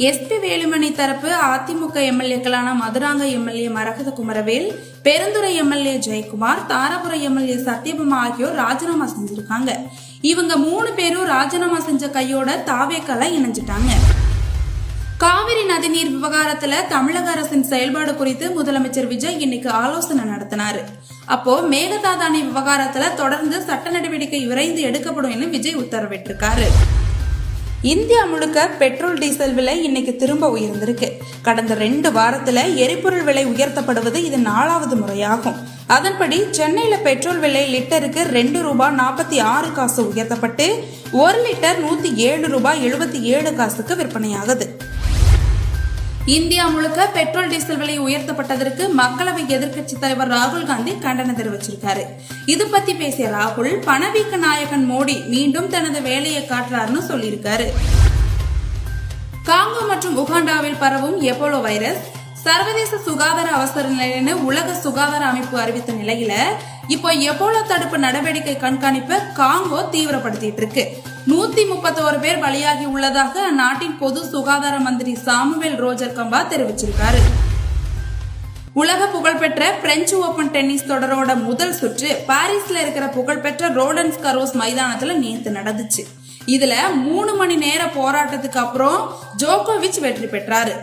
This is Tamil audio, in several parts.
எஸ்பி வேலுமணி தரப்பு அதிமுக எம்எல்ஏக்களான மதுராங்க எம்எல்ஏ மரகத குமரவேல், பெருந்துறை எம்எல்ஏ ஜெயக்குமார், தாராபுரம் எம்எல்ஏ சத்யபாமா ஆகியோர் ராஜினாமா செஞ்சிருக்காங்க. இவங்க 3 பேரும் ராஜினாமா செஞ்ச கையோட தாவேக்கால இணைஞ்சிட்டாங்க. காவிரி நதிநீர் விவகாரத்துல தமிழக அரசின் செயல்பாடு குறித்து முதலமைச்சர் விஜய் இன்னைக்கு ஆலோசனை நடத்தினாரு. அப்போ மேகதாதானி விவகாரத்துல தொடர்ந்து சட்ட நடவடிக்கை விரைந்து எடுக்கப்படும் என விஜய் உத்தரவிட்டிருக்காரு. இந்தியா முழுக்க பெட்ரோல் டீசல் விலை இன்னைக்கு திரும்ப உயர்ந்திருக்கு. கடந்த 2 வாரத்துல எரிபொருள் விலை உயர்த்தப்படுவது இது 4வது முறையாகும். அதன்படி சென்னையில பெட்ரோல் விலை லிட்டருக்கு ₹2.46 உயர்த்தப்பட்டு 1 லிட்டர் ₹107.77 விற்பனையாகுது. இந்தியா முழுக்க பெட்ரோல் டீசல் விலை உயர்த்தப்பட்டதற்கு மக்களவை எதிர்க்கட்சி தலைவர் ராகுல் காந்தி கண்டனம் தெரிவிச்சிருக்காரு. இது பத்தி பேசிய ராகுல், பணவீக்க நாயகன் மோடி மீண்டும் தனது வேலையை காட்டுறாருன்னு சொல்லியிருக்காரு. காங்கோ மற்றும் உகாண்டாவில் பரவும் எபோலா வைரஸ் சர்வதேச சுகாதார அவசர நிலைன்னு உலக சுகாதார அமைப்பு அறிவித்த நிலையில இப்போ எபோலா தடுப்பு நடவடிக்கை கண்காணிப்பை காங்கோ தீவிரப்படுத்திட்டு இருக்கு. 131 பேர் பலியாகி உள்ளதாக அந்நாட்டின் பொது சுகாதார மந்திரி சாமுவேல் ரோஜர் கம்பா தெரிவிச்சிருக்காரு. உலக புகழ்பெற்ற பிரெஞ்சு ஓபன் டென்னிஸ் தொடரோட முதல் சுற்று பாரிஸ்ல இருக்கிற புகழ்பெற்ற ரோலன்ஸ் கரோஸ் மைதானத்துல நேத்து நடந்துச்சு. இதுல 3 மணி நேர போராட்டத்துக்கு அப்புறம் ஜோகோவிச் வெற்றி பெற்றாரு.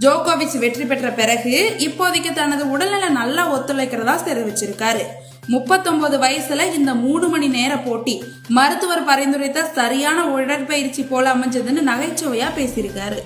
ஜோகோவிச் வெற்றி பெற்ற பிறகு இப்போதைக்கு தனது உடல்நல நல்லா ஒத்துழைக்கிறதா தெரிவிச்சிருக்காரு. 39 வயசுல இந்த 3 மணி நேர போட்டி மருத்துவர் பரிந்துரைத்த சரியான உடற்பயிற்சி போல அமைஞ்சதுன்னு நகைச்சுவையா பேசியிருக்காரு.